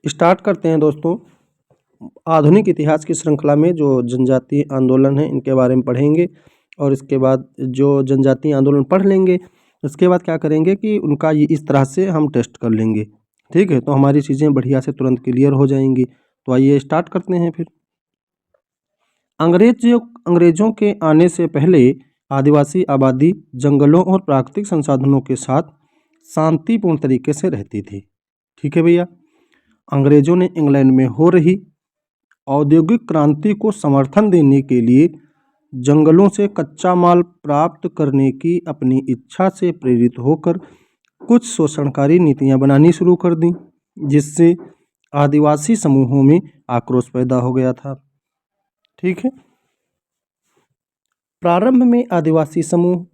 Start करते हैं दोस्तों। आधुनिक इतिहास की श्रृंखला में जो जनजातीय आंदोलन है इनके बारे में पढ़ेंगे और इसके बाद जो जनजातीय आंदोलन पढ़ लेंगे उसके बाद क्या करेंगे कि उनका ये इस तरह से हम टेस्ट कर लेंगे। ठीक है, तो हमारी चीज़ें बढ़िया से तुरंत क्लियर हो जाएंगी। तो आइए स्टार्ट करते हैं फिर। अंग्रेजों के आने से पहले आदिवासी आबादी जंगलों और प्राकृतिक संसाधनों के साथ शांतिपूर्ण तरीके से रहती थी। ठीक है भैया। अंग्रेजों ने इंग्लैंड में हो रही औद्योगिक क्रांति को समर्थन देने के लिए जंगलों से कच्चा माल प्राप्त करने की अपनी इच्छा से प्रेरित होकर कुछ शोषणकारी नीतियां बनानी शुरू कर दी, जिससे आदिवासी समूहों में आक्रोश पैदा हो गया था। ठीक है। प्रारंभ में आदिवासी समूह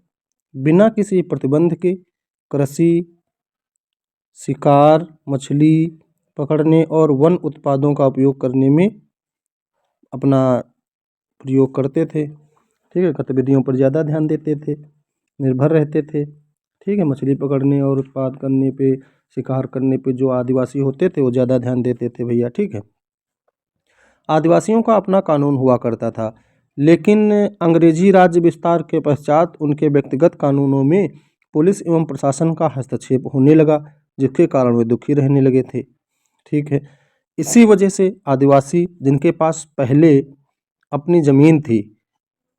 बिना किसी प्रतिबंध के कृषि, शिकार, मछली पकड़ने और वन उत्पादों का उपयोग करने में अपना प्रयोग करते थे। ठीक है, गतिविधियों पर ज़्यादा ध्यान देते थे, निर्भर रहते थे। ठीक है, मछली पकड़ने और उत्पाद करने पे, शिकार करने पे जो आदिवासी होते थे वो ज़्यादा ध्यान देते थे भैया। ठीक है। आदिवासियों का अपना कानून हुआ करता था, लेकिन अंग्रेजी राज्य विस्तार के पश्चात उनके व्यक्तिगत कानूनों में पुलिस एवं प्रशासन का हस्तक्षेप होने लगा, जिसके कारण वे दुखी रहने लगे थे। ठीक है। इसी वजह से आदिवासी जिनके पास पहले अपनी ज़मीन थी,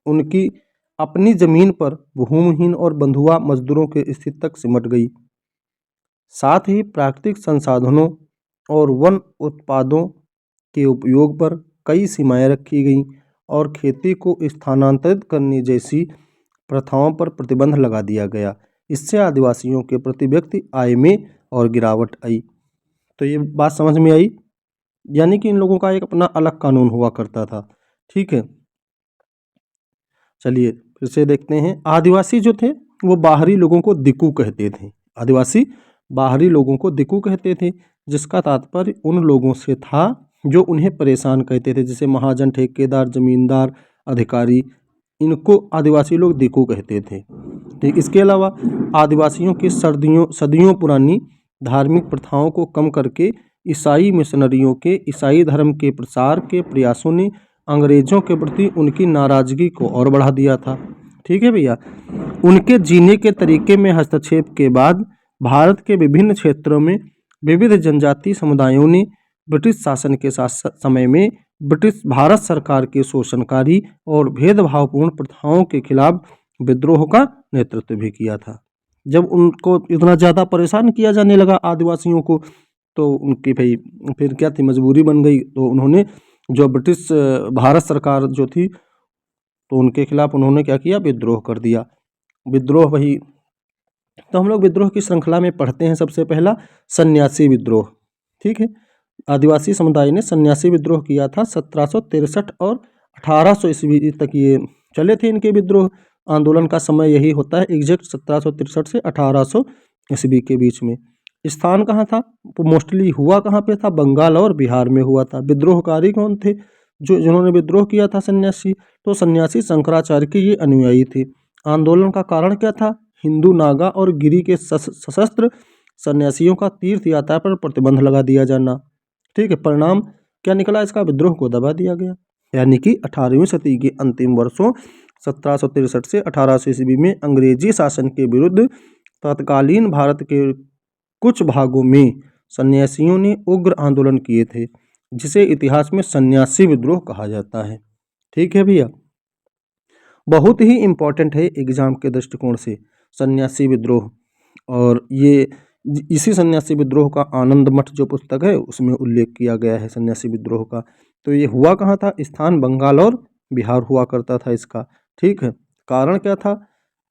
उनकी अपनी ज़मीन पर भूमिहीन और बंधुआ मजदूरों की स्थिति तक सिमट गई। साथ ही प्राकृतिक संसाधनों और वन उत्पादों के उपयोग पर कई सीमाएं रखी गईं और खेती को स्थानांतरित करने जैसी प्रथाओं पर प्रतिबंध लगा दिया गया। इससे आदिवासियों के प्रति व्यक्ति आय में और गिरावट आई। तो ये बात समझ में आई, यानी कि इन लोगों का एक अपना अलग कानून हुआ करता था। ठीक है, चलिए फिर से देखते हैं। आदिवासी जो थे वो बाहरी लोगों को दिकू कहते थे। आदिवासी बाहरी लोगों को दिकू कहते थे, जिसका तात्पर्य उन लोगों से था जो उन्हें परेशान कहते थे, जैसे महाजन, ठेकेदार, जमींदार, अधिकारी, इनको आदिवासी लोग दिकू कहते थे। ठीक, इसके अलावा आदिवासियों की सदियों पुरानी धार्मिक प्रथाओं को कम करके ईसाई मिशनरियों के ईसाई धर्म के प्रसार के प्रयासों ने अंग्रेजों के प्रति उनकी नाराजगी को और बढ़ा दिया था। ठीक है भैया। उनके जीने के तरीके में हस्तक्षेप के बाद भारत के विभिन्न क्षेत्रों में विविध जनजातीय समुदायों ने ब्रिटिश शासन के समय में ब्रिटिश भारत सरकार के शोषणकारी और भेदभावपूर्ण प्रथाओं के खिलाफ विद्रोह का नेतृत्व भी किया था। जब उनको इतना ज़्यादा परेशान किया जाने लगा आदिवासियों को, तो उनकी भाई फिर क्या थी, मजबूरी बन गई। तो उन्होंने जो ब्रिटिश भारत सरकार जो थी, तो उनके खिलाफ उन्होंने क्या किया, विद्रोह कर दिया। विद्रोह वही, तो हम लोग विद्रोह की श्रृंखला में पढ़ते हैं। सबसे पहला सन्यासी विद्रोह। ठीक है, आदिवासी समुदाय ने सन्यासी विद्रोह किया था 1763 और 1800 ईस्वी तक ये चले थे इनके विद्रोह। आंदोलन का समय यही होता है एग्जैक्ट 1763 से 1800 ईस्वी के बीच में। स्थान कहाँ था, मोस्टली हुआ कहाँ पे था, बंगाल और बिहार में हुआ था। विद्रोहकारी कौन थे, जिन्होंने विद्रोह किया था, सन्यासी। तो सन्यासी शंकराचार्य के ये अनुयायी थे। आंदोलन का कारण क्या था, हिंदू, नागा और गिरी के सशस्त्र सन्यासियों का तीर्थ यात्रा पर प्रतिबंध लगा दिया जाना। ठीक है, परिणाम क्या निकला, इसका विद्रोह को दबा दिया गया। यानी कि 18वीं सदी के अंतिम वर्षों 1763 से 1800 ईस्वी में अंग्रेजी शासन के विरुद्ध तत्कालीन भारत के कुछ भागों में सन्यासियों ने उग्र आंदोलन किए थे, जिसे इतिहास में सन्यासी विद्रोह कहा जाता है। ठीक है भैया, बहुत ही इम्पोर्टेंट है एग्जाम के दृष्टिकोण से सन्यासी विद्रोह। और ये इसी सन्यासी विद्रोह का आनंद मठ जो पुस्तक है उसमें उल्लेख किया गया है सन्यासी विद्रोह का। तो ये हुआ कहाँ था, स्थान बंगाल और बिहार हुआ करता था इसका। ठीक है, कारण क्या था,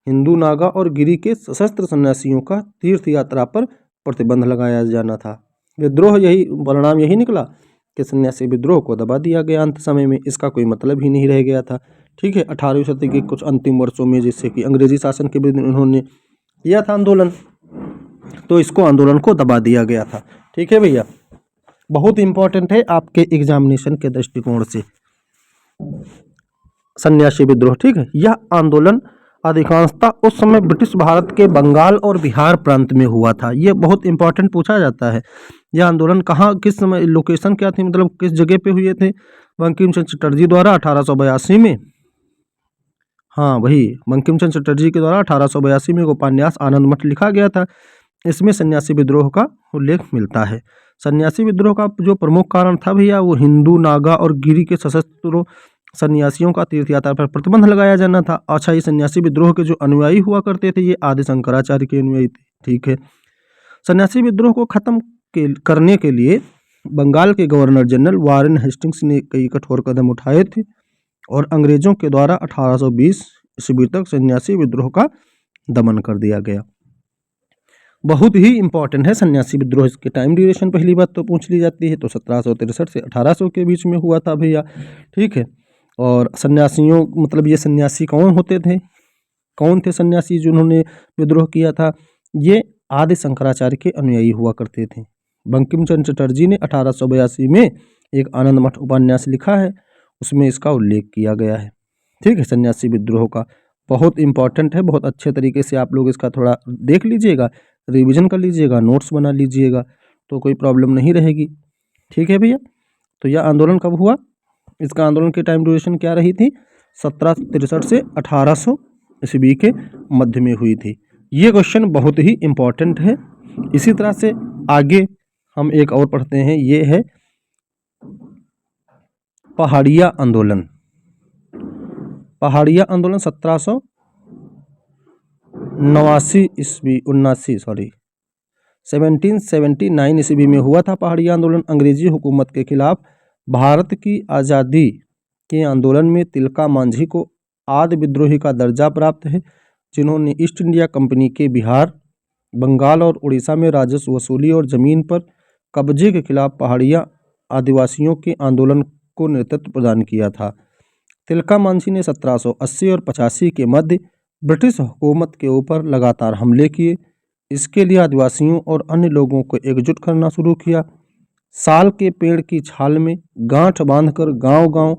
हिंदू, नागा और गिरी के सशस्त्र सन्यासियों का तीर्थ यात्रा पर प्रतिबंध लगाया जाना था। विद्रोह यही परिणाम यही निकला कि सन्यासी विद्रोह को दबा दिया गया अंत समय में, इसका कोई मतलब ही नहीं रह गया था। ठीक है, 18वीं सदी के कुछ अंतिम वर्षों में जिससे कि अंग्रेजी शासन के विरुद्ध उन्होंने किया था आंदोलन, तो इसको आंदोलन को दबा दिया गया था। ठीक है भैया, बहुत इंपॉर्टेंट है आपके एग्जामिनेशन के दृष्टिकोण से सन्यासी विद्रोह। ठीक है, यह आंदोलन अधिकांशतः उस समय ब्रिटिश भारत के बंगाल और बिहार प्रांत में हुआ था। ये बहुत इंपॉर्टेंट पूछा जाता है। यह आंदोलन कहाँ, किस समय, लोकेशन क्या थी, मतलब किस जगह पे हुए थे? बंकिम चंद्र चटर्जी द्वारा 1882 में, हाँ वही बंकिम चंद्र चटर्जी के द्वारा 1882 में एक उपन्यास आनंद मठ लिखा गया था। इसमें सन्यासी विद्रोह का उल्लेख मिलता है। सन्यासी विद्रोह का जो प्रमुख कारण था भैया, वो हिंदू, नागा और गिरी के सशस्त्र सन्यासियों का तीर्थ यात्रा पर प्रतिबंध लगाया जाना था। अच्छा, ये सन्यासी विद्रोह के जो अनुयायी हुआ करते थे, ये आदि शंकराचार्य के अनुयायी थे। ठीक है, सन्यासी विद्रोह को खत्म करने के लिए बंगाल के गवर्नर जनरल वारेन हेस्टिंग्स ने कई कठोर कदम उठाए थे और अंग्रेजों के द्वारा 1820 ईस्वी तक सन्यासी विद्रोह का दमन कर दिया गया। बहुत ही इंपॉर्टेंट है सन्यासी विद्रोह। इसके टाइम ड्यूरेशन पहली बात तो पूछ ली जाती है, तो 1763 से 1800 के बीच में हुआ था भैया। ठीक है, और सन्यासियों, मतलब ये सन्यासी कौन होते थे, कौन थे सन्यासी जिन्होंने विद्रोह किया था? ये आदि शंकराचार्य के अनुयायी हुआ करते थे। बंकिम चंद्र चटर्जी ने 1882 में एक आनंद मठ उपन्यास लिखा है, उसमें इसका उल्लेख किया गया है। ठीक है, सन्यासी विद्रोह का बहुत इंपॉर्टेंट है। बहुत अच्छे तरीके से आप लोग इसका थोड़ा देख लीजिएगा, रिवीजन कर लीजिएगा, नोट्स बना लीजिएगा, तो कोई प्रॉब्लम नहीं रहेगी। ठीक है भैया, तो यह आंदोलन कब हुआ? इसका आंदोलन की टाइम ड्यूरेशन क्या रही थी? 1763 से 1800 ईस्वी के मध्य में हुई थी। ये क्वेश्चन बहुत ही इंपॉर्टेंट है। इसी तरह से आगे हम एक और पढ़ते हैं, ये है पहाड़िया आंदोलन। पहाड़िया आंदोलन 1779 ईस्वी में हुआ था। पहाड़िया आंदोलन अंग्रेजी हुकूमत के खिलाफ भारत की आज़ादी के आंदोलन में तिलका मांझी को आदि विद्रोही का दर्जा प्राप्त है, जिन्होंने ईस्ट इंडिया कंपनी के बिहार, बंगाल और उड़ीसा में राजस्व वसूली और जमीन पर कब्जे के खिलाफ पहाड़िया आदिवासियों के आंदोलन को नेतृत्व प्रदान किया था। तिलका मांझी ने 1780 और 85 के मध्य ब्रिटिश हुकूमत के ऊपर लगातार हमले किए। इसके लिए आदिवासियों और अन्य लोगों को एकजुट करना शुरू किया। साल के पेड़ की छाल में गांठ बांधकर गांव-गांव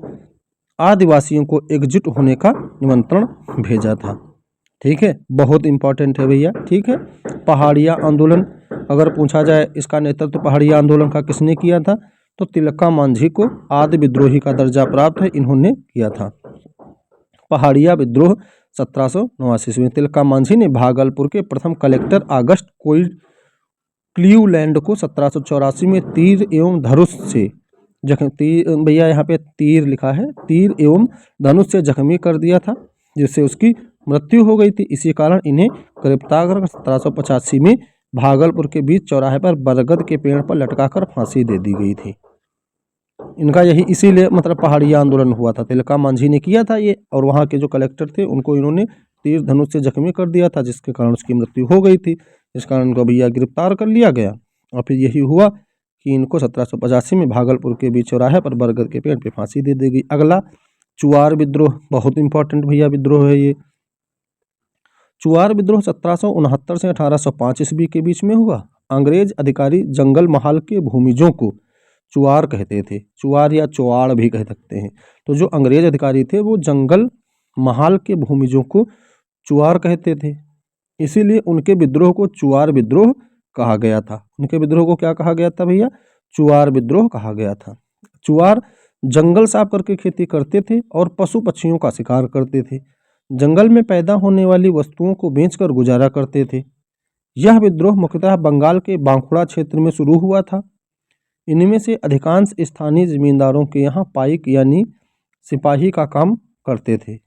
आदिवासियों को एकजुट होने का निमंत्रण भेजा था। ठीक है, बहुत इंपॉर्टेंट है भैया। ठीक है, पहाड़िया आंदोलन अगर पूछा जाए, इसका नेतृत्व पहाड़िया आंदोलन का किसने किया था? तो तिलका मांझी को आदि विद्रोही का दर्जा प्राप्त है, इन्होंने किया था। पहाड़िया विद्रोह 1789 में तिलका मांझी ने भागलपुर के प्रथम कलेक्टर ऑगस्ट क्लीवलैंड को 1784 में तीर एवं धनुष से भैया यहाँ पे तीर लिखा है, तीर एवं धनुष से जख्मी कर दिया था, जिससे उसकी मृत्यु हो गई थी। इसी कारण इन्हें गिरफ्तार कर 1785 में भागलपुर के बीच चौराहे पर बरगद के पेड़ पर लटकाकर फांसी दे दी गई थी। इनका यही इसीलिए मतलब पहाड़िया आंदोलन हुआ था, तिलका मांझी ने किया था ये, और वहाँ के जो कलेक्टर थे उनको इन्होंने तीर धनुष से जख्मी कर दिया था, जिसके कारण उसकी मृत्यु हो गई थी। इस कारण इनको भैया गिरफ्तार कर लिया गया और फिर यही हुआ कि इनको 1785 में भागलपुर के बीच चौराहे पर बरगद के पेड़ पर फांसी दे दी गई। अगला चुआर विद्रोह, बहुत इंपॉर्टेंट भैया विद्रोह है ये। चुआर विद्रोह 1769 से 1805 ईस्वी के बीच में हुआ। अंग्रेज अधिकारी जंगल महाल के भूमिजों को चुआर कहते थे, चुआर या चौआड़ भी कह सकते हैं। तो जो अंग्रेज अधिकारी थे वो जंगल महाल के भूमिजों को चुआर कहते थे, इसीलिए उनके विद्रोह को चुआर विद्रोह कहा गया था। उनके विद्रोह को क्या कहा गया था भैया? चुआर विद्रोह कहा गया था। चुआर जंगल साफ करके खेती करते थे और पशु पक्षियों का शिकार करते थे। जंगल में पैदा होने वाली वस्तुओं को बेचकर गुजारा करते थे। यह विद्रोह मुख्यतः बंगाल के बांकुड़ा क्षेत्र में शुरू हुआ था। इनमें से अधिकांश स्थानीय जमींदारों के यहाँ पाइक यानी सिपाही का काम करते थे।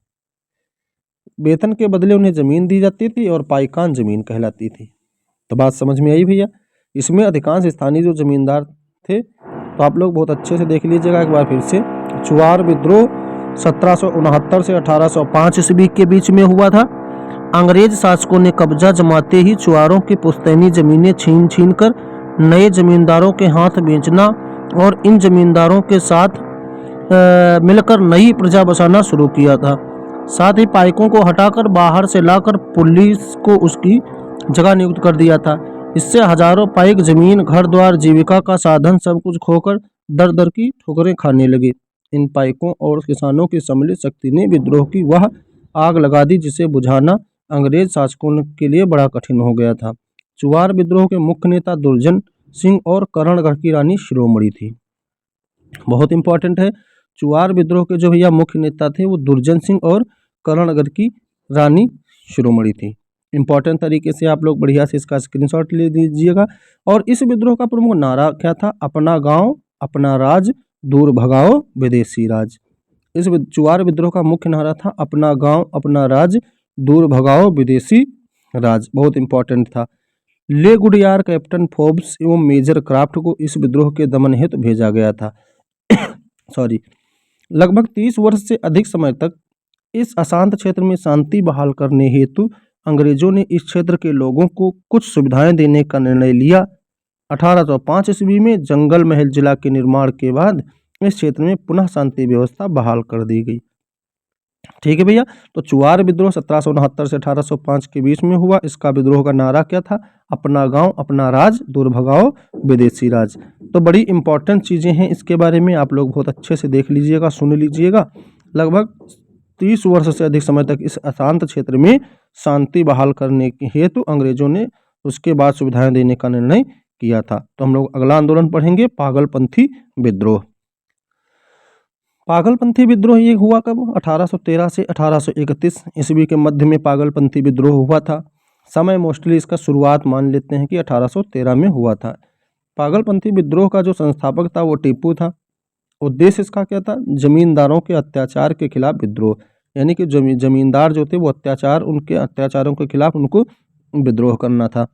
वेतन के बदले उन्हें ज़मीन दी जाती थी और पाइकान ज़मीन कहलाती थी। तो बात समझ में आई भैया? इसमें अधिकांश स्थानीय जो जमींदार थे, तो आप लोग बहुत अच्छे से देख लीजिएगा एक बार फिर से। चुआर विद्रोह 1769 से 1805 ईस्वी के बीच में हुआ था। अंग्रेज शासकों ने कब्जा जमाते ही चुआरों की पुश्तैनी ज़मीनें छीन छीन कर नए जमींदारों के हाथ बेचना और इन जमींदारों के साथ मिलकर नई प्रजा बसाना शुरू किया था। साथ ही पाइकों को हटाकर बाहर से लाकर पुलिस को उसकी जगह नियुक्त कर दिया था। इससे हजारों पाइक जमीन, घर द्वार, जीविका का साधन सब कुछ खोकर दर दर की ठोकरें खाने लगे। इन पाइकों और किसानों की सम्मिलित शक्ति ने विद्रोह की वह आग लगा दी, जिसे बुझाना अंग्रेज शासकों के लिए बड़ा कठिन हो गया था। चुवार विद्रोह के मुख्य नेता दुर्जन सिंह और करणगढ़ की रानी शिरोमणि थी। बहुत इंपॉर्टेंट है। चुवार विद्रोह के जो भैया मुख्य नेता थे वो दुर्जन सिंह और करणगढ़ की रानी शिरोमणि थी। इंपॉर्टेंट तरीके से आप लोग बढ़िया से इसका स्क्रीनशॉट ले लीजिएगा। और इस विद्रोह का प्रमुख नारा क्या था? अपना गांव अपना राज, दूर भगाओ विदेशी राज। इस चुवार विद्रोह का मुख्य नारा था अपना गांव अपना राज, दूर भगाओ विदेशी राज। बहुत इंपॉर्टेंट था। ले गुडियार, कैप्टन फोर्ब्स एवं मेजर क्राफ्ट को इस विद्रोह के दमन हेतु भेजा गया था। सॉरी। लगभग 30 वर्ष से अधिक समय तक इस अशांत क्षेत्र में शांति बहाल करने हेतु अंग्रेजों ने इस क्षेत्र के लोगों को कुछ सुविधाएं देने का निर्णय लिया। 1805 ईस्वी में जंगल महल जिला के निर्माण के बाद इस क्षेत्र में पुनः शांति व्यवस्था बहाल कर दी गई। ठीक है भैया। तो चुवार विद्रोह 1769 से 1805 के बीच में हुआ। इसका विद्रोह का नारा क्या था? अपना गांव अपना राज, दूर भगाओ विदेशी राज। तो बड़ी इंपॉर्टेंट चीज़ें हैं, इसके बारे में आप लोग बहुत अच्छे से देख लीजिएगा, सुन लीजिएगा। लगभग 30 वर्ष से अधिक समय तक इस अशांत क्षेत्र में शांति बहाल करने के हेतु अंग्रेजों ने उसके बाद सुविधाएं देने का निर्णय किया था। तो हम लोग अगला आंदोलन पढ़ेंगे, पागलपंथी विद्रोह। पागलपंथी विद्रोह ये हुआ कब? 1813 से 1831 ईस्वी के मध्य में पागलपंथी विद्रोह हुआ था। समय मोस्टली इसका शुरुआत मान लेते हैं कि 1813 में हुआ था। पागलपंथी विद्रोह का जो संस्थापक था वो टीपू था। उद्देश्य इसका क्या था? जमींदारों के अत्याचार के खिलाफ विद्रोह, यानी कि जमींदार जो थे वो उनके अत्याचारों के खिलाफ उनको विद्रोह करना था।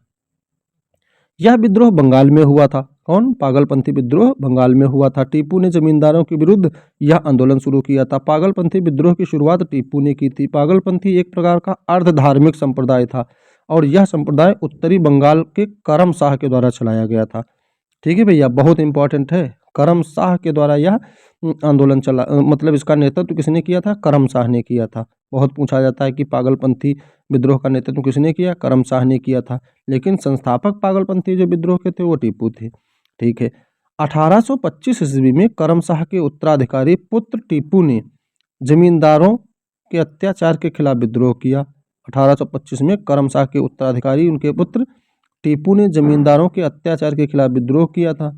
यह विद्रोह बंगाल में हुआ था। कौन? पागलपंथी विद्रोह बंगाल में हुआ था। टीपू ने जमींदारों के विरुद्ध यह आंदोलन शुरू किया था। पागलपंथी विद्रोह की शुरुआत टीपू ने की थी। पागलपंथी एक प्रकार का अर्ध धार्मिक संप्रदाय था और यह संप्रदाय उत्तरी बंगाल के करम शाह के द्वारा चलाया गया था। ठीक है भैया, बहुत इंपॉर्टेंट है। करम शाह के द्वारा यह आंदोलन चला, मतलब इसका नेतृत्व किसने किया था? करम शाह ने किया था। बहुत पूछा जाता है कि पागलपंथी विद्रोह का नेतृत्व किसने किया? करम शाह ने किया था। लेकिन संस्थापक पागलपंथी जो विद्रोह के थे वो टीपू थे। ठीक है। 1825 ईस्वी में करम शाह के उत्तराधिकारी पुत्र टीपू ने जमींदारों के अत्याचार के खिलाफ विद्रोह किया। 1825 में करम शाह के उत्तराधिकारी उनके पुत्र टीपू ने जमींदारों के अत्याचार के खिलाफ विद्रोह किया था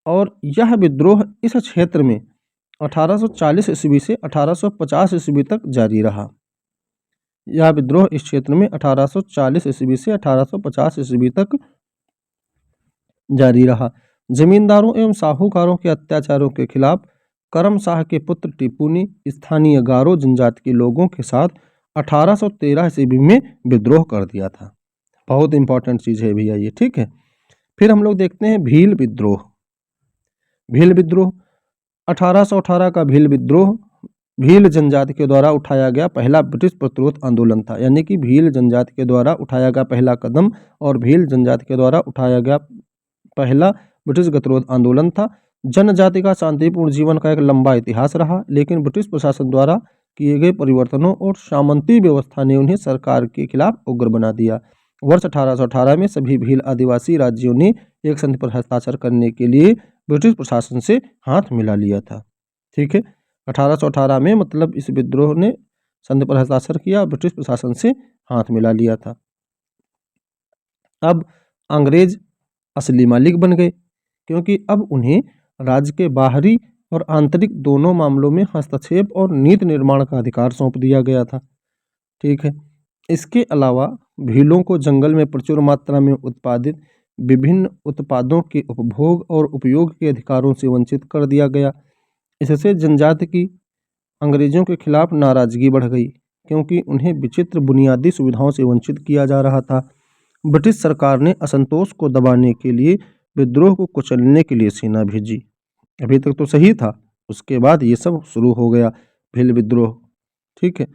और यह विद्रोह इस क्षेत्र में 1840 ईस्वी से 1850 ईस्वी तक जारी रहा। यह विद्रोह इस क्षेत्र में 1840 ईस्वी से 1850 ईस्वी तक जारी रहा। जमींदारों एवं साहूकारों के अत्याचारों के खिलाफ करम शाह के पुत्र टीपू ने स्थानीय गारो जनजाति के लोगों के साथ 1813 ईस्वी में विद्रोह कर दिया था। बहुत इंपॉर्टेंट चीज़ है भैया ये। ठीक है। फिर हम लोग देखते हैं भील विद्रोह। भील विद्रोह 1818 का भील विद्रोह भील जनजाति के द्वारा उठाया गया पहला ब्रिटिश प्रतिरोध आंदोलन था। यानी कि भील जनजाति के द्वारा उठाया गया पहला कदम और भील जनजाति के द्वारा उठाया गया पहला ब्रिटिश गतिरोध आंदोलन था। जनजाति का शांतिपूर्ण जीवन का एक लंबा इतिहास रहा, लेकिन ब्रिटिश प्रशासन द्वारा किए गए परिवर्तनों और सामंती व्यवस्था ने उन्हें सरकार के खिलाफ उग्र बना दिया। वर्ष 1818 में सभी भील आदिवासी राज्यों ने एक संधि पर हस्ताक्षर करने के लिए ब्रिटिश प्रशासन से हाथ मिला लिया था। ठीक है। 1818 में मतलब इस विद्रोह ने संधि पर हस्ताक्षर किया, ब्रिटिश प्रशासन से हाथ मिला लिया था। अब अंग्रेज असली मालिक बन गए, क्योंकि अब उन्हें राज्य के बाहरी और आंतरिक दोनों मामलों में हस्तक्षेप और नीति निर्माण का अधिकार सौंप दिया गया था। ठीक है। इसके अलावा भीलों को जंगल में प्रचुर मात्रा में उत्पादित विभिन्न उत्पादों के उपभोग और उपयोग के अधिकारों से वंचित कर दिया गया। इससे जनजाति की अंग्रेजों के खिलाफ नाराजगी बढ़ गई, क्योंकि उन्हें विचित्र बुनियादी सुविधाओं से वंचित किया जा रहा था। ब्रिटिश सरकार ने असंतोष को दबाने के लिए विद्रोह को कुचलने के लिए सेना भेजी। अभी तक तो सही था, उसके बाद ये सब शुरू हो गया, भील विद्रोह। ठीक है।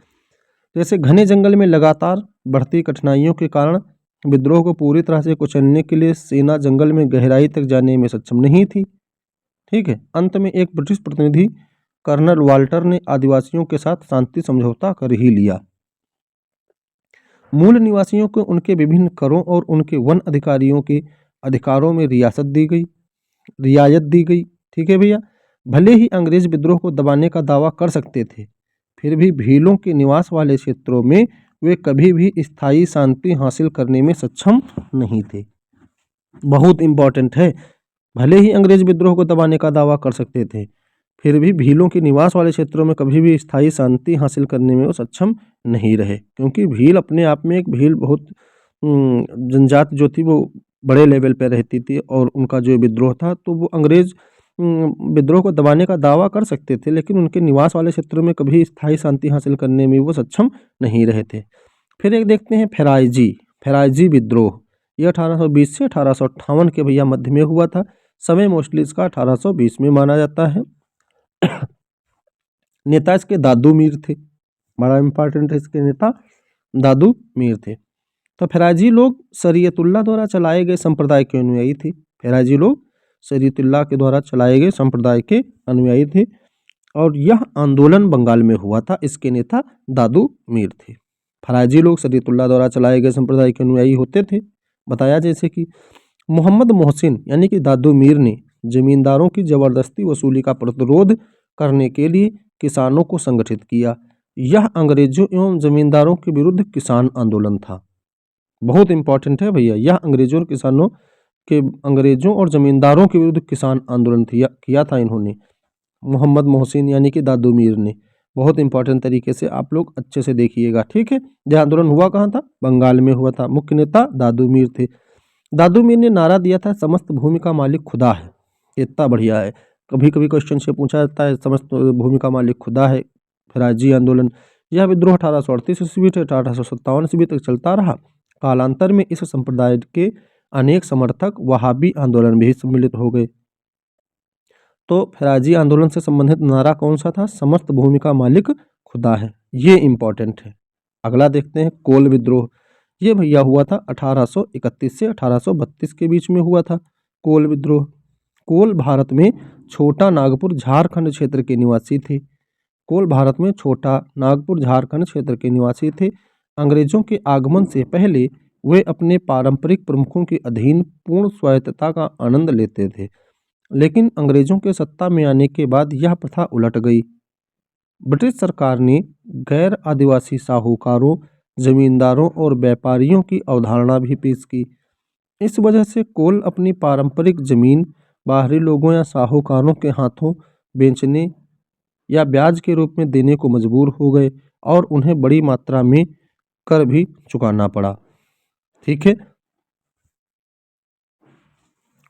जैसे घने जंगल में लगातार बढ़ती कठिनाइयों के कारण विद्रोह को पूरी तरह से कुचलने के लिए सेना जंगल में गहराई तक जाने में सक्षम नहीं थी। ठीक है। अंत में एक ब्रिटिश प्रतिनिधि कर्नल वाल्टर ने आदिवासियों के साथ शांति समझौता कर ही लिया। मूल निवासियों को उनके विभिन्न करों और उनके वन अधिकारियों के अधिकारों में रियायत दी गई। ठीक है भैया। भले ही अंग्रेज विद्रोह को दबाने का दावा कर सकते थे, फिर भी भीलों के निवास वाले क्षेत्रों में वे कभी भी स्थायी शांति हासिल करने में सक्षम नहीं थे। बहुत इंपॉर्टेंट है। भले ही अंग्रेज विद्रोह को दबाने का दावा कर सकते थे, फिर भी भीलों के निवास वाले क्षेत्रों में कभी भी स्थायी शांति हासिल करने में वो सक्षम नहीं रहे, क्योंकि भील अपने आप में एक भील बहुत जनजाति जो थी वो बड़े लेवल पर रहती थी, और उनका जो विद्रोह था तो वो अंग्रेज विद्रोह को दबाने का दावा कर सकते थे, लेकिन उनके निवास वाले क्षेत्रों में कभी स्थायी शांति हासिल करने में वो सक्षम नहीं रहे थे। फिर एक देखते हैं फेराइजी विद्रोह। ये 1820 से 1858 के भैया मध्य में हुआ था। समय मोस्टली इसका 1820 में माना जाता है। नेता इसके दादू मीर थे, बड़ा इंपॉर्टेंट है, इसके नेता दादू मीर थे। तो फेराइजी लोग शरीयतुल्लाह द्वारा चलाए गए संप्रदाय के अनुयायी थे। फेराइजी लोग शरीयतुल्लाह के द्वारा चलाए गए संप्रदाय के अनुयायी थे, और यह आंदोलन बंगाल में हुआ था। इसके नेता दादू मीर थे। फराइजी लोग शरीयतुल्लाह द्वारा चलाए गए संप्रदाय के अनुयायी होते थे। बताया जैसे कि मोहम्मद मोहसिन यानी कि दादू मीर ने जमींदारों की जबरदस्ती वसूली का प्रतिरोध करने के लिए किसानों को संगठित किया। यह अंग्रेजों एवं जमींदारों के विरुद्ध किसान आंदोलन था। बहुत इंपॉर्टेंट है भैया, यह अंग्रेजों और जमींदारों के विरुद्ध किसान आंदोलन किया था इन्होंने, मोहम्मद मोहसिन यानी कि दादू मीर ने। बहुत इंपॉर्टेंट तरीके से आप लोग अच्छे से देखिएगा, ठीक है। यह आंदोलन हुआ कहाँ था? बंगाल में हुआ था। मुख्य नेता दादू मीर थे। दादू मीर ने नारा दिया था, समस्त भूमि का मालिक खुदा है। इतना बढ़िया है, कभी कभी क्वेश्चन से पूछा जाता है, समस्त भूमि का मालिक खुदा है। फराजी आंदोलन, यह विद्रोह 1838 ईस्वी से 1857 ईस्वी तक चलता रहा। कालांतर में इस संप्रदाय के अनेक समर्थक वहाबी आंदोलन में ही सम्मिलित हो गए। तो फराजी आंदोलन से संबंधित नारा कौन सा था? समस्त भूमि का मालिक खुदा है। ये इंपॉर्टेंट है। अगला देखते हैं कोल विद्रोह। ये भैया हुआ था 1831 से 1832 के बीच में हुआ था कोल विद्रोह। कोल भारत में छोटा नागपुर झारखंड क्षेत्र के निवासी थे। कोल भारत में छोटा नागपुर झारखंड क्षेत्र के निवासी थे। अंग्रेजों के आगमन से पहले वे अपने पारंपरिक प्रमुखों के अधीन पूर्ण स्वायत्तता का आनंद लेते थे, लेकिन अंग्रेजों के सत्ता में आने के बाद यह प्रथा उलट गई। ब्रिटिश सरकार ने गैर आदिवासी साहूकारों, जमींदारों और व्यापारियों की अवधारणा भी पेश की। इस वजह से कोल अपनी पारंपरिक जमीन बाहरी लोगों या साहूकारों के हाथों बेचने या ब्याज के रूप में देने को मजबूर हो गए, और उन्हें बड़ी मात्रा में कर भी चुकाना पड़ा। ठीक है।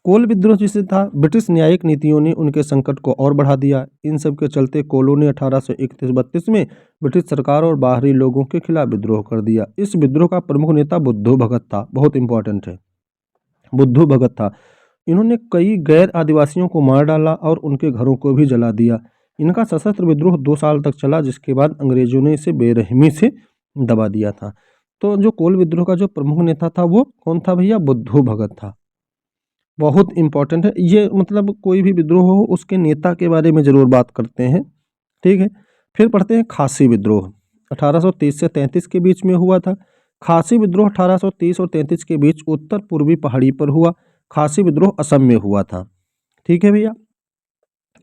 कोल विद्रोह जिसे था, ब्रिटिश न्यायिक नीतियों ने उनके संकट को और बढ़ा दिया। इन सब के चलते कोलों ने 1831-32 में ब्रिटिश सरकार और बाहरी लोगों के खिलाफ विद्रोह कर दिया। इस विद्रोह का प्रमुख नेता बुद्धू भगत था। बहुत इंपॉर्टेंट है, बुद्धू भगत था। इन्होंने कई गैर आदिवासियों को मार डाला और उनके घरों को भी जला दिया। इनका सशस्त्र विद्रोह 2 साल तक चला, जिसके बाद अंग्रेजों ने इसे बेरहमी से दबा दिया था। तो जो कोल विद्रोह का जो प्रमुख नेता था वो कौन था भैया? बुद्धू भगत था। बहुत इंपॉर्टेंट है ये, मतलब कोई भी विद्रोह हो उसके नेता के बारे में जरूर बात करते हैं, ठीक है। फिर पढ़ते हैं खासी विद्रोह। 1830 से 33 के बीच में हुआ था। खासी विद्रोह 1830 और 33 के बीच उत्तर पूर्वी पहाड़ी पर हुआ। खासी विद्रोह असम में हुआ था, ठीक है भैया।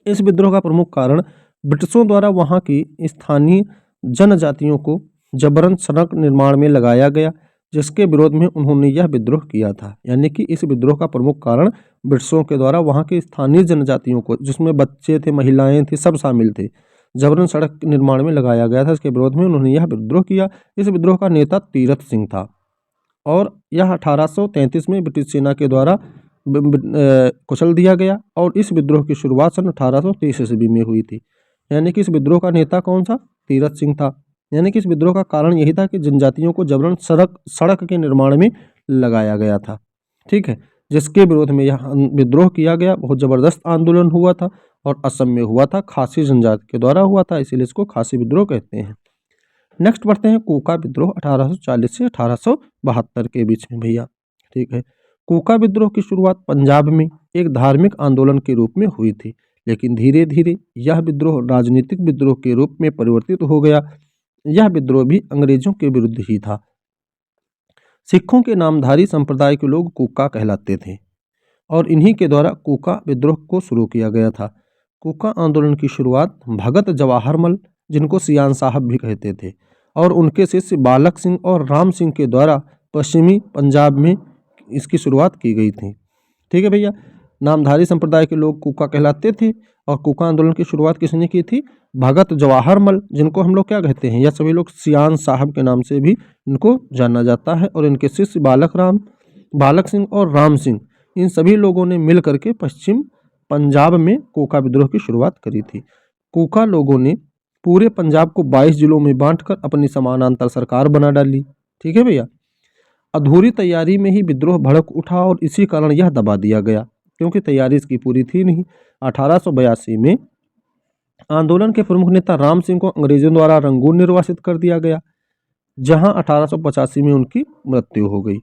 इस विद्रोह का प्रमुख कारण ब्रिटिशों द्वारा वहाँ की स्थानीय जनजातियों को जबरन सड़क निर्माण में लगाया गया, जिसके विरोध में उन्होंने यह विद्रोह किया था। यानी कि इस विद्रोह का प्रमुख कारण ब्रिटिशों के द्वारा वहाँ की स्थानीय जनजातियों को, जिसमें बच्चे थे, महिलाएं थी, सब शामिल थे, जबरन सड़क निर्माण में लगाया गया था। इसके विरोध में उन्होंने यह विद्रोह किया। इस विद्रोह का नेता तीरथ सिंह था, और यह 1833 में ब्रिटिश सेना के द्वारा कुचल दिया गया, और इस विद्रोह की शुरुआत सन 1830 ईस्वी में हुई थी। यानी कि इस विद्रोह का नेता कौन सा? तीरथ सिंह था। यानी कि इस विद्रोह का कारण यही था कि जनजातियों को जबरन सड़क के निर्माण में लगाया गया था, ठीक है, जिसके विरोध में यह विद्रोह किया गया। बहुत ज़बरदस्त आंदोलन हुआ था, और असम में हुआ था, खासी जनजाति के द्वारा हुआ था, इसीलिए इसको खासी विद्रोह कहते हैं। नेक्स्ट पढ़ते हैं कूका विद्रोह 1840 से 1872 के बीच में भैया, ठीक है। कूका विद्रोह की शुरुआत पंजाब में एक धार्मिक आंदोलन के रूप में हुई थी, लेकिन धीरे धीरे यह विद्रोह राजनीतिक विद्रोह के रूप में परिवर्तित हो गया। यह विद्रोह भी अंग्रेजों के विरुद्ध ही था। सिखों के नामधारी संप्रदाय के लोग कूका कहलाते थे, और इन्हीं के द्वारा कूका विद्रोह को शुरू किया गया था। कूका आंदोलन की शुरुआत भगत जवाहरमल जिनको सियान साहब भी कहते थे, और उनके शिष्य बालक सिंह और राम सिंह के द्वारा पश्चिमी पंजाब में इसकी शुरुआत की गई थी। ठीक है भैया। नामधारी संप्रदाय के लोग कूका कहलाते थे, और कूका आंदोलन की शुरुआत किसने की थी? भगत जवाहर मल, जिनको हम लोग क्या कहते हैं, या सभी लोग सियान साहब के नाम से भी इनको जाना जाता है, और इनके शिष्य बालक सिंह और राम सिंह, इन सभी लोगों ने मिल करके पश्चिम पंजाब में कोका विद्रोह की शुरुआत करी थी। कोका लोगों ने पूरे पंजाब को 22 जिलों में बांटकर अपनी समानांतर सरकार बना डाली। ठीक है भैया। अधूरी तैयारी में ही विद्रोह भड़क उठा और इसी कारण यह दबा दिया गया, क्योंकि तैयारी इसकी पूरी थी नहीं। 1882 में आंदोलन के प्रमुख नेता राम सिंह को अंग्रेजों द्वारा रंगून निर्वासित कर दिया गया, जहां 1885 में उनकी मृत्यु हो गई।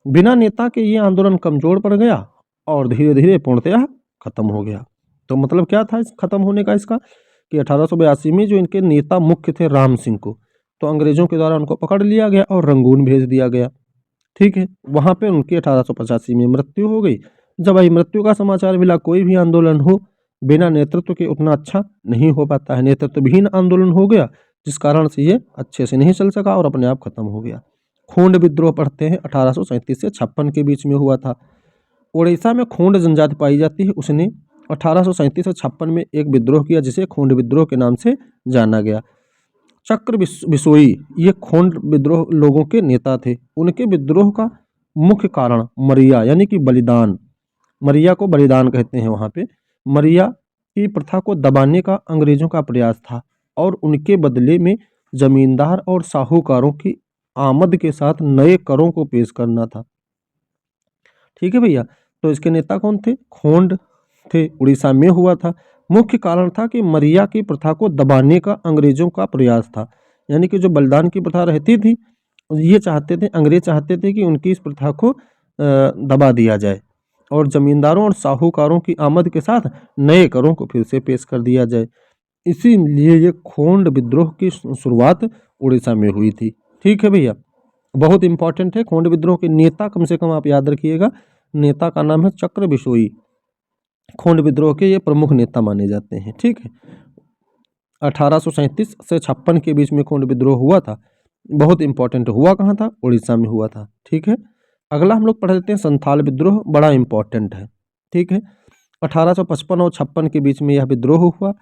बिना नेता के ये आंदोलन कमजोर पड़ गया और धीरे धीरे पूर्णतः खत्म हो गया। तो मतलब क्या था इस खत्म होने का इसका, कि 1882 में जो इनके नेता मुख्य थे राम सिंह को, तो अंग्रेजों के द्वारा उनको पकड़ लिया गया और रंगून भेज दिया गया। ठीक है। वहाँ पे उनकी 1885 में मृत्यु हो गई। जब भाई मृत्यु का समाचार मिला, कोई भी आंदोलन हो बिना नेतृत्व के उतना अच्छा नहीं हो पाता है, नेतृत्वहीन आंदोलन हो गया, जिस कारण से ये अच्छे से नहीं चल सका और अपने आप खत्म हो गया। खोंड विद्रोह पढ़ते हैं, 1837 से 56 के बीच में हुआ था। उड़ीसा में खोंड जनजाति पाई जाती है, उसने 1837 से 56 में एक विद्रोह किया, जिसे खोंड विद्रोह के नाम से जाना गया। चक्र बिसोई ये खोंड विद्रोह लोगों के नेता थे। उनके विद्रोह का मुख्य कारण मरिया यानी कि बलिदान, मरिया को बलिदान कहते हैं वहाँ पे, मरिया की प्रथा को दबाने का अंग्रेजों का प्रयास था, और उनके बदले में जमींदार और साहूकारों की आमद के साथ नए करों को पेश करना था। ठीक है भैया। तो इसके नेता कौन थे? खोंड थे, उड़ीसा में हुआ था। मुख्य कारण था कि मरिया की प्रथा को दबाने का अंग्रेजों का प्रयास था, यानी कि जो बलिदान की प्रथा रहती थी, ये चाहते थे, अंग्रेज चाहते थे कि उनकी इस प्रथा को दबा दिया जाए, और जमींदारों और साहूकारों की आमद के साथ नए करों को फिर से पेश कर दिया जाए। इसीलिए ये खोंड विद्रोह की शुरुआत उड़ीसा में हुई थी। ठीक है भैया। बहुत इंपॉर्टेंट है। खोंड विद्रोह के नेता कम से कम आप याद रखिएगा, नेता का नाम है चक्र बिसोई। खोंड विद्रोह के ये प्रमुख नेता माने जाते हैं। ठीक है। 1837 से 56 के बीच में खोंड विद्रोह हुआ था। बहुत इंपॉर्टेंट। हुआ कहाँ था? उड़ीसा में हुआ था। ठीक है। अगला हम लोग पढ़ लेते हैं संथाल विद्रोह, बड़ा इंपॉर्टेंट है। ठीक है। 1855 और 56 के बीच में यह विद्रोह हुआ।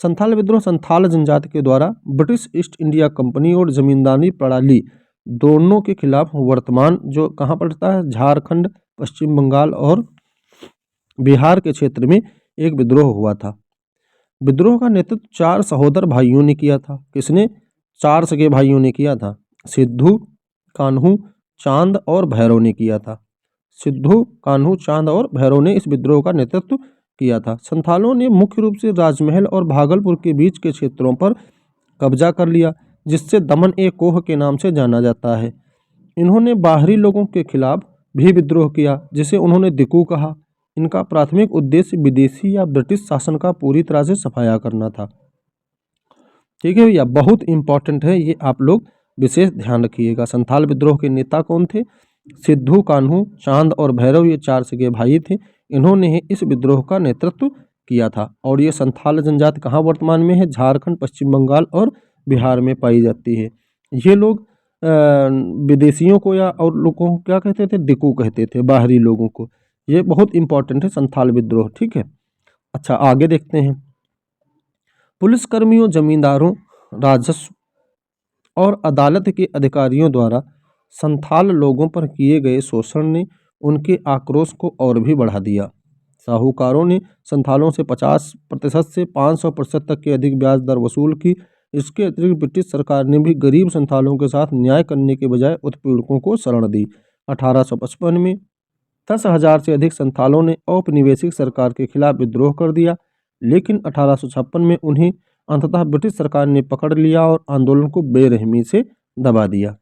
संथाल विद्रोह संथाल जनजाति के द्वारा ब्रिटिश ईस्ट इंडिया कंपनी और जमींदारी प्रणाली दोनों के खिलाफ वर्तमान जो कहाँ पड़ता है, झारखंड, पश्चिम बंगाल और बिहार के क्षेत्र में एक विद्रोह हुआ था। विद्रोह का नेतृत्व 4 सहोदर भाइयों ने किया था। किसने? 4 सगे भाइयों ने किया था। सिद्धू, कान्हू, चांद और भैरव ने किया था। सिद्धू, कान्हू, चांद और भैरव ने इस विद्रोह का नेतृत्व किया था। संथालों ने मुख्य रूप से राजमहल और भागलपुर के बीच के क्षेत्रों पर कब्जा कर लिया, जिससे दमन ए कोह के नाम से जाना जाता है। इन्होंने बाहरी लोगों के खिलाफ भी विद्रोह किया, जिसे उन्होंने दिकू कहा। इनका प्राथमिक उद्देश्य विदेशी या ब्रिटिश शासन का पूरी तरह से सफाया करना था। ठीक है भैया। बहुत इंपॉर्टेंट है ये, आप लोग विशेष ध्यान रखिएगा। संथाल विद्रोह के नेता कौन थे? सिद्धू, कान्हू, चांद और भैरव, ये 4 सगे भाई थे। इन्होंने इस विद्रोह का नेतृत्व किया था। और ये संथाल जनजाति कहाँ वर्तमान में है? झारखंड, पश्चिम बंगाल और बिहार में पाई जाती है। ये लोग विदेशियों को या और लोगों को क्या कहते थे? दिकू कहते थे, बाहरी लोगों को। ये बहुत इंपॉर्टेंट है संथाल विद्रोह। ठीक है। अच्छा, आगे देखते हैं। पुलिसकर्मियों, जमींदारों, राजस्व और अदालत के अधिकारियों द्वारा संथाल लोगों पर किए गए शोषण ने उनके आक्रोश को और भी बढ़ा दिया। साहूकारों ने संथालों से 50% से 500% तक के अधिक ब्याज दर वसूल की। इसके अतिरिक्त ब्रिटिश सरकार ने भी गरीब संथालों के साथ न्याय करने के बजाय उत्पीड़कों को शरण दी। 1855 में 10,000 से अधिक संथालों ने औपनिवेशिक सरकार के खिलाफ विद्रोह कर दिया, लेकिन 1856 में उन्हें अंततः ब्रिटिश सरकार ने पकड़ लिया और आंदोलन को बेरहमी से दबा दिया।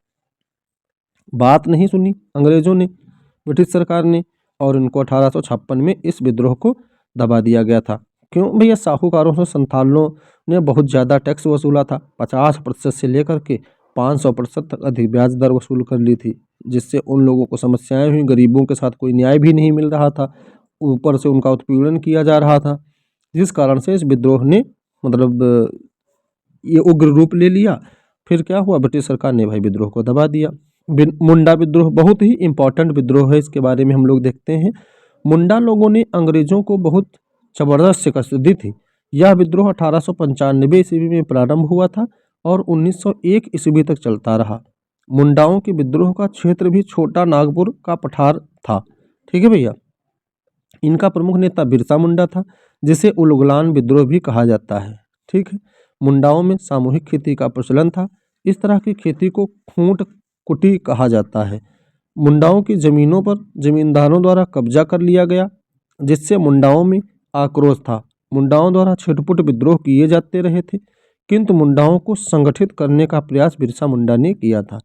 बात नहीं सुनी अंग्रेजों ने, ब्रिटिश सरकार ने, और इनको 1856 में इस विद्रोह को दबा दिया गया था। क्यों भैया? साहूकारों से संथालों ने बहुत ज़्यादा टैक्स वसूला था। 50% से लेकर के 500% तक अधिक ब्याज दर वसूल कर ली थी, जिससे उन लोगों को समस्याएं हुई। गरीबों के साथ कोई न्याय भी नहीं मिल रहा था, ऊपर से उनका उत्पीड़न किया जा रहा था, जिस कारण से इस विद्रोह ने मतलब ये उग्र रूप ले लिया। फिर क्या हुआ, ब्रिटिश सरकार ने भाई विद्रोह को दबा दिया। मुंडा विद्रोह बहुत ही इंपॉर्टेंट विद्रोह है, इसके बारे में हम लोग देखते हैं। मुंडा लोगों ने अंग्रेजों को बहुत जबरदस्त शिकस्त दी थी। यह विद्रोह 1895 ईस्वी में प्रारंभ हुआ था और 1901 ईस्वी तक चलता रहा। मुंडाओं के विद्रोह का क्षेत्र भी छोटा नागपुर का पठार था। ठीक है भैया। इनका प्रमुख नेता बिरसा मुंडा था, जिसे उलगुलान विद्रोह भी कहा जाता है। ठीक है। मुंडाओं में सामूहिक खेती का प्रचलन था। इस तरह की खेती को खूंट कुटी कहा जाता है। मुंडाओं की जमीनों पर जमींदारों द्वारा कब्जा कर लिया गया, जिससे मुंडाओं में आक्रोश था। मुंडाओं द्वारा छिटपुट विद्रोह किए जाते रहे थे, किंतु मुंडाओं को संगठित करने का प्रयास बिरसा मुंडा ने किया था।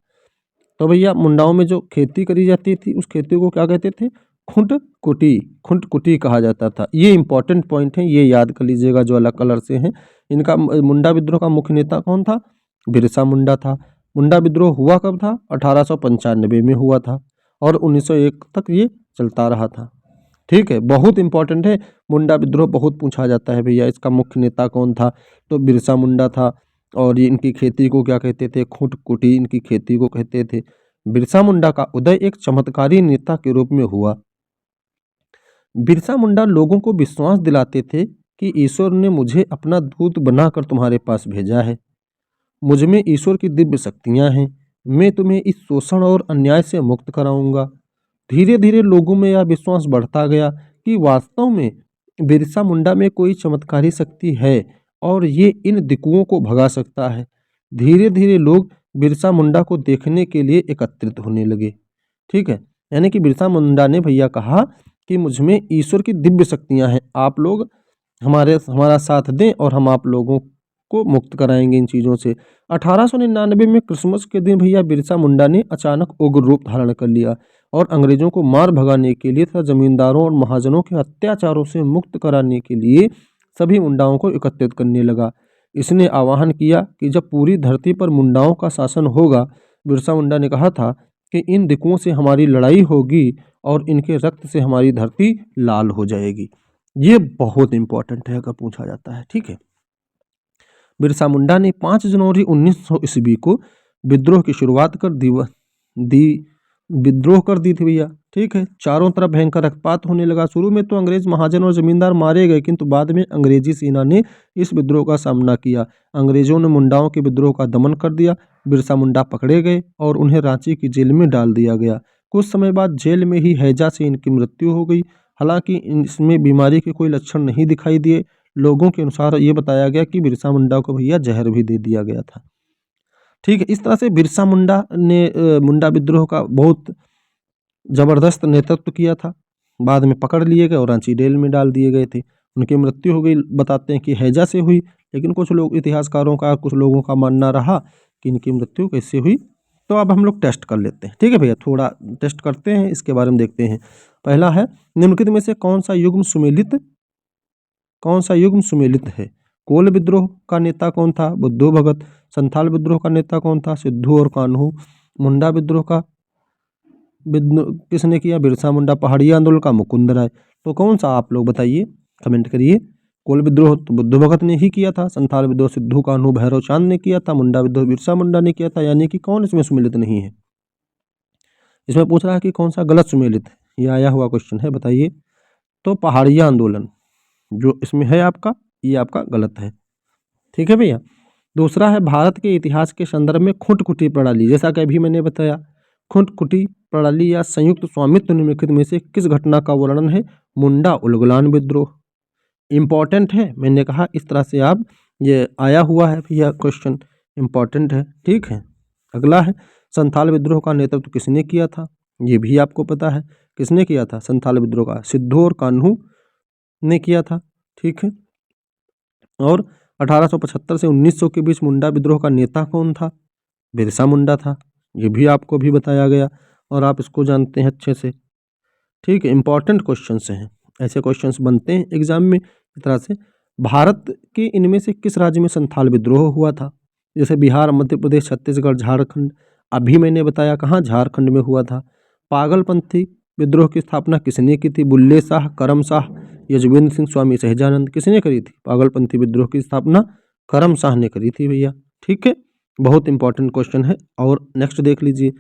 तो भैया मुंडाओं में जो खेती करी जाती थी उस खेती को क्या कहते थे, खुंट कुटी कहा जाता था। ये इंपॉर्टेंट पॉइंट है, ये याद कर लीजिएगा जो अलग कलर से हैं। इनका मुंडा विद्रोह का मुख्य नेता कौन था, बिरसा मुंडा था। मुंडा विद्रोह हुआ कब था, 1895 में हुआ था और 1901 तक ये चलता रहा था। ठीक है, बहुत इंपॉर्टेंट है। मुंडा विद्रोह बहुत पूछा जाता है भैया, इसका मुख्य नेता कौन था, तो बिरसा मुंडा था। और ये इनकी खेती को क्या कहते थे, खूंट कुटी इनकी खेती को कहते थे। बिरसा मुंडा का उदय एक चमत्कारी नेता के रूप में हुआ। बिरसा मुंडा लोगों को विश्वास दिलाते थे कि ईश्वर ने मुझे अपना दूत बनाकर तुम्हारे पास भेजा है। मुझ में ईश्वर की दिव्य शक्तियां हैं। मैं तुम्हें इस शोषण और अन्याय से मुक्त कराऊंगा। धीरे धीरे लोगों में यह विश्वास बढ़ता गया कि वास्तव में बिरसा मुंडा में कोई चमत्कारी शक्ति है और ये इन दिकुओं को भगा सकता है। धीरे धीरे लोग बिरसा मुंडा को देखने के लिए एकत्रित होने लगे। ठीक है, यानी कि बिरसा मुंडा ने भैया कहा कि मुझ में ईश्वर की दिव्य शक्तियां हैं, आप लोग हमारा साथ दें और हम आप लोगों को मुक्त कराएंगे इन चीज़ों से। 1899 में क्रिसमस के दिन भैया बिरसा मुंडा ने अचानक उग्र रूप धारण कर लिया और अंग्रेजों को मार भगाने के लिए तथा जमींदारों और महाजनों के अत्याचारों से मुक्त कराने के लिए सभी मुंडाओं को एकत्रित करने लगा। इसने आह्वान किया कि जब पूरी धरती पर मुंडाओं का शासन होगा, बिरसा मुंडा ने कहा था कि इन दिकुओं से हमारी लड़ाई होगी और इनके रक्त से हमारी धरती लाल हो जाएगी। ये बहुत इंपॉर्टेंट है अगर पूछा जाता है। ठीक है, बिरसा मुंडा ने 5 जनवरी 1900 ईस्वी को विद्रोह की शुरुआत विद्रोह कर दी थी भैया। ठीक है, चारों तरफ भयंकर रक्तपात होने लगा। शुरू में तो अंग्रेज महाजन और जमींदार मारे गए, किंतु बाद में अंग्रेजी सेना ने इस विद्रोह का सामना किया। अंग्रेजों ने मुंडाओं के विद्रोह का दमन कर दिया। बिरसा मुंडा पकड़े गए और उन्हें रांची की जेल में डाल दिया गया। कुछ समय बाद जेल में ही हैजा से इनकी मृत्यु हो गई। हालांकि इसमें बीमारी के कोई लक्षण नहीं दिखाई दिए। लोगों के अनुसार ये बताया गया कि बिरसा मुंडा को भैया जहर भी दे दिया गया था। ठीक है, इस तरह से बिरसा मुंडा ने मुंडा विद्रोह का बहुत जबरदस्त नेतृत्व किया था। बाद में पकड़ लिए गए और रांची जेल में डाल दिए गए थे। उनकी मृत्यु हो गई, बताते हैं कि हैजा से हुई, लेकिन कुछ लोग इतिहासकारों का, कुछ लोगों का मानना रहा कि इनकी मृत्यु कैसे हुई। तो अब हम लोग टेस्ट कर लेते हैं। ठीक है भैया, थोड़ा टेस्ट करते हैं, इसके बारे में देखते हैं। पहला है, निम्नलिखित में से कौन सा युग्म सुमेलित है। कोल विद्रोह का नेता कौन था, बुद्धू भगत। संथाल विद्रोह का नेता कौन था, सिद्धू और कान्हू। मुंडा विद्रोह का किसने किया, बिरसा मुंडा। पहाड़ी आंदोलन का मुकुंद राय। तो कौन सा आप लोग बताइए, कमेंट करिए। कोल विद्रोह तो बुद्धू भगत ने ही किया था। संथाल विद्रोह सिद्धू कान्हू भैरव चांद ने किया था। मुंडा विद्रोह बिरसा मुंडा ने किया था। यानी कि कौन इसमें सुमेलित नहीं है। इसमें पूछ रहा है कि कौन सा गलत सुमेलित है, ये आया हुआ क्वेश्चन है, बताइए। तो पहाड़ी आंदोलन जो इसमें है आपका, ये आपका गलत है। ठीक है भैया। दूसरा है, भारत के इतिहास के संदर्भ में खुंट कुटी प्रणाली, जैसा कि अभी मैंने बताया, खुंट कुटी प्रणाली या संयुक्त स्वामित्व निम्नलिखित में से किस घटना का वर्णन है, मुंडा उलगुलान विद्रोह। इंपॉर्टेंट है, मैंने कहा इस तरह से आप, ये आया हुआ है भैया क्वेश्चन, इंपॉर्टेंट है। ठीक है, अगला है, संथाल विद्रोह का नेतृत्व किसने किया था, ये भी आपको पता है। किसने किया था संथाल विद्रोह का, सिद्धू और कान्हू ने किया था। ठीक है, और 1875 से 1900 के बीच मुंडा विद्रोह का नेता कौन था, बिरसा मुंडा था। ये भी आपको भी बताया गया और आप इसको जानते हैं अच्छे से। ठीक है, इंपॉर्टेंट क्वेश्चंस हैं, ऐसे क्वेश्चंस बनते हैं एग्जाम में इस तरह से। भारत के इनमें से किस राज्य में संथाल विद्रोह हुआ था, जैसे बिहार, मध्य प्रदेश, छत्तीसगढ़, झारखंड। अभी मैंने बताया कहाँ, झारखंड में हुआ था। पागलपंथी विद्रोह की स्थापना किसने की थी, बुल्ले शाह, करम शाह, यजुवेंद्र सिंह, स्वामी सहजानंद। किसने करी थी पागलपंथी विद्रोह की स्थापना, करम शाह ने करी थी भैया। ठीक है, बहुत इंपॉर्टेंट क्वेश्चन है। और नेक्स्ट देख लीजिए,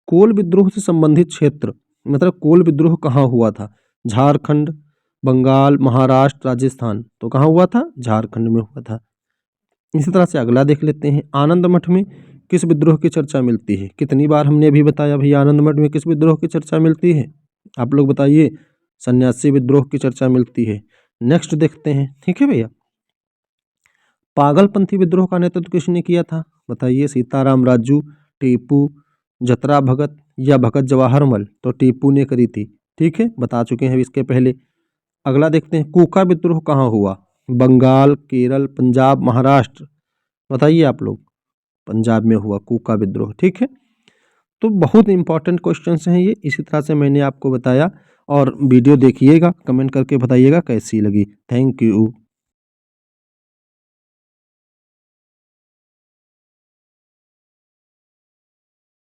कोल विद्रोह से संबंधित क्षेत्र, मतलब कोल विद्रोह कहाँ हुआ था? झारखंड, बंगाल, महाराष्ट्र, राजस्थान। तो कहाँ हुआ था? झारखंड में हुआ था। इसी तरह से अगला देख लेते हैं, आनंद मठ में किस विद्रोह की चर्चा मिलती है? कितनी बार हमने अभी बताया भैया, आनंद मठ में किस विद्रोह की चर्चा मिलती है? आप लोग बताइए। सन्यासी विद्रोह की चर्चा मिलती है। नेक्स्ट देखते हैं। ठीक है भैया, पागलपंथी विद्रोह का नेतृत्व किसने किया था? बताइए। सीताराम राजू, टीपू, जतरा भगत या भगत जवाहर मल? तो टीपू ने करी थी। ठीक है, बता चुके हैं इसके पहले। अगला देखते हैं, कूका विद्रोह कहाँ हुआ? बंगाल, केरल, पंजाब, महाराष्ट्र? बताइए आप लोग। पंजाब में हुआ कूका विद्रोह। ठीक है, तो बहुत इंपॉर्टेंट क्वेश्चंस हैं ये। इसी तरह से मैंने आपको बताया, और वीडियो देखिएगा, कमेंट करके बताइएगा कैसी लगी। Thank you.